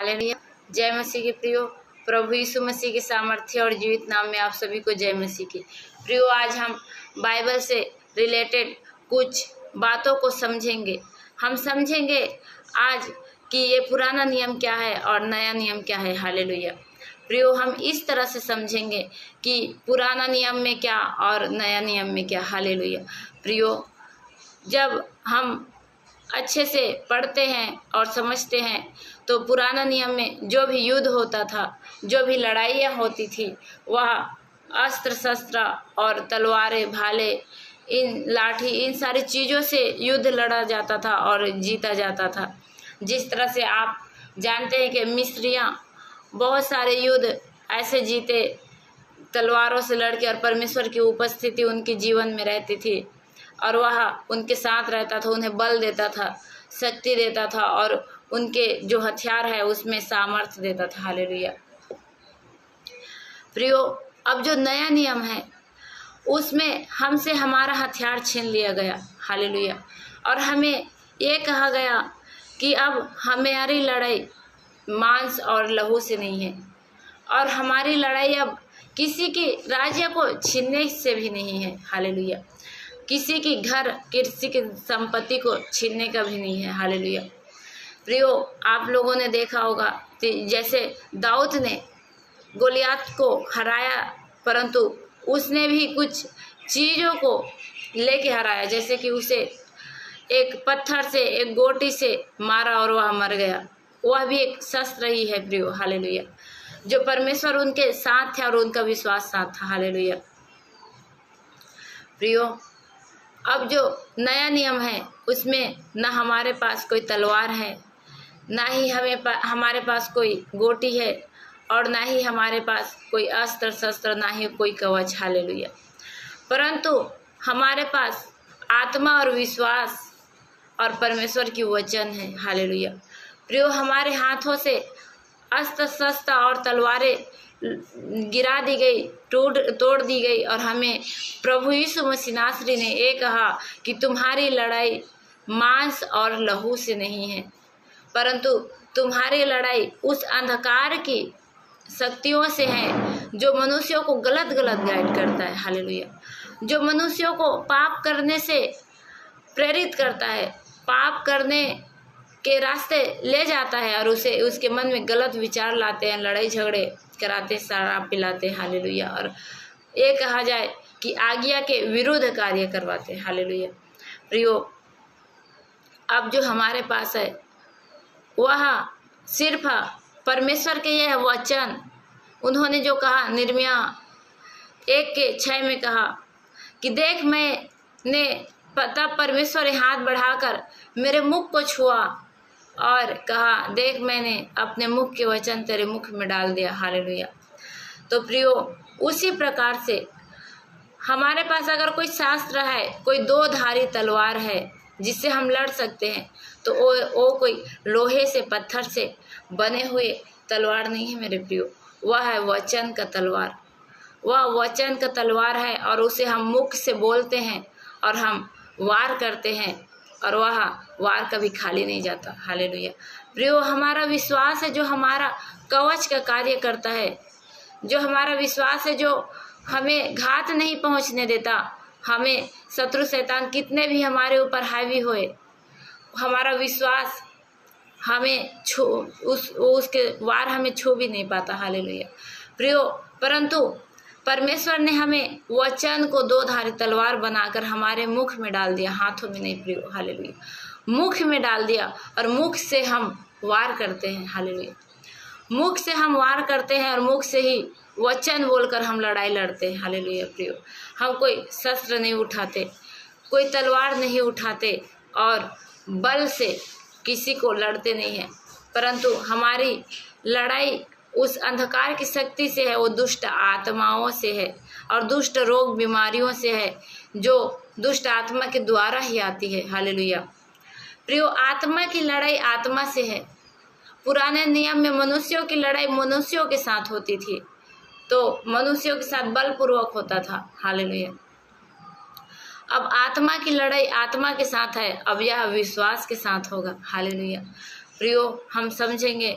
Hallelujah. जय मसीह के प्रियो, प्रभु यीशु मसीह के सामर्थ्य और जीवित नाम में आप सभी को जय मसीह की। प्रियो, आज हम बाइबल से रिलेटेड कुछ बातों को समझेंगे। हम समझेंगे आज कि ये पुराना नियम क्या है और नया नियम क्या है। हालेलुया। प्रियो, हम इस तरह से समझेंगे कि पुराना नियम में क्या और नया नियम में क्या। हालेलुया। प्रियो, जब हम अच्छे से पढ़ते हैं और समझते हैं तो पुराना नियम में जो भी युद्ध होता था, जो भी लड़ाइयाँ होती थी, वह अस्त्र शस्त्र और तलवारें, भाले, इन लाठी, इन सारी चीज़ों से युद्ध लड़ा जाता था और जीता जाता था। जिस तरह से आप जानते हैं कि मिस्रियाँ बहुत सारे युद्ध ऐसे जीते तलवारों से लड़के, और परमेश्वर की उपस्थिति उनके जीवन में रहती थी और वह उनके साथ रहता था, उन्हें बल देता था, शक्ति देता था और उनके जो हथियार है उसमें सामर्थ्य देता था। हालेलुया। प्रियो, अब जो नया नियम है उसमें हमसे हमारा हथियार छीन लिया गया। हालेलुया। और हमें ये कहा गया कि अब हमारी लड़ाई मांस और लहू से नहीं है, और हमारी लड़ाई अब किसी की राज्य को छीनने से भी नहीं है। हालेलुया। किसी की घर, किसी की संपत्ति को छीनने का भी नहीं है। हालेलुया। प्रियो, आप लोगों ने देखा होगा कि जैसे दाऊद ने गोलियात को हराया, परंतु उसने भी कुछ चीज़ों को लेके हराया, जैसे कि उसे एक पत्थर से, एक गोटी से मारा और वह मर गया। वह भी एक शस्त्र ही है प्रियो। हालेलुया। जो परमेश्वर उनके साथ थे और उनका विश्वास साथ था। हालेलुया। प्रियो, अब जो नया नियम है उसमें ना हमारे पास कोई तलवार है, ना ही हमारे पास कोई गोटी है, और ना ही हमारे पास कोई अस्त्र शस्त्र, ना ही कोई कवच। हालेलुया। परंतु हमारे पास आत्मा और विश्वास और परमेश्वर की वचन है। हालेलुया। प्रियो, हमारे हाथों से अस्त्र शस्त्र और तलवारें गिरा दी गई, तोड़ दी गई, और हमें प्रभु यीशु मसीह नासरी ने ये कहा कि तुम्हारी लड़ाई मांस और लहू से नहीं है, परंतु तुम्हारी लड़ाई उस अंधकार की शक्तियों से है जो मनुष्यों को गलत गाइड करता है। हालेलुया। जो मनुष्यों को पाप करने से प्रेरित करता है, पाप करने के रास्ते ले जाता है, और उसे उसके मन में गलत विचार लाते हैं, लड़ाई झगड़े कराते, शराब पिलाते। हालेलुया। और ये कहा जाए कि आज्ञा के विरुद्ध कार्य करवाते हैं। हालेलुया। प्रियो, अब जो हमारे पास है वह सिर्फ परमेश्वर के यह वचन, उन्होंने जो कहा निर्मिया 1:6 में कहा कि देख, मैंने तब परमेश्वर ने हाथ बढ़ाकर मेरे मुख को छुआ और कहा, देख, मैंने अपने मुख के वचन तेरे मुख में डाल दिया। हालेलुया। तो प्रियो, उसी प्रकार से हमारे पास अगर कोई शास्त्र है, कोई दो धारी तलवार है जिससे हम लड़ सकते हैं, तो वो कोई लोहे से, पत्थर से बने हुए तलवार नहीं है मेरे प्रियो। वह है वचन का तलवार। वह वचन का तलवार है, और उसे हम मुख से बोलते हैं और हम वार करते हैं, और वह वार कभी खाली नहीं जाता। हालेलुया। प्रियो, हमारा विश्वास है जो हमारा कवच का कार्य करता है, जो हमारा विश्वास है जो हमें घात नहीं पहुंचने देता। हमें शत्रु शैतान कितने भी हमारे ऊपर हावी होए, हमारा विश्वास हमें उसके वार हमें छू भी नहीं पाता। हालेलुया। प्रियो, परंतु परमेश्वर ने हमें वचन को दो धारी तलवार बनाकर हमारे मुख में डाल दिया, हाथों में नहीं प्रियो। हालेलुया। मुख में डाल दिया, और मुख से हम वार करते हैं। हालेलुया। मुख से हम वार करते हैं और मुख से ही वचन बोलकर हम लड़ाई लड़ते हैं। हालेलुया। प्रियो, हम कोई शस्त्र नहीं उठाते, कोई तलवार नहीं उठाते और बल से किसी को लड़ते नहीं हैं, परंतु हमारी लड़ाई उस अंधकार की शक्ति से है, वो दुष्ट आत्माओं से है और दुष्ट रोग बीमारियों से है, जो दुष्ट आत्मा के द्वारा ही आती है। हालेलुया। प्रियो, आत्मा की लड़ाई आत्मा से है। पुराने नियम में मनुष्यों की लड़ाई मनुष्यों के साथ होती थी, तो मनुष्यों के साथ बलपूर्वक होता था। हालेलुया। अब आत्मा की लड़ाई आत्मा के साथ है, अब यह विश्वास के साथ होगा। हालेलुया। प्रियो, हम समझेंगे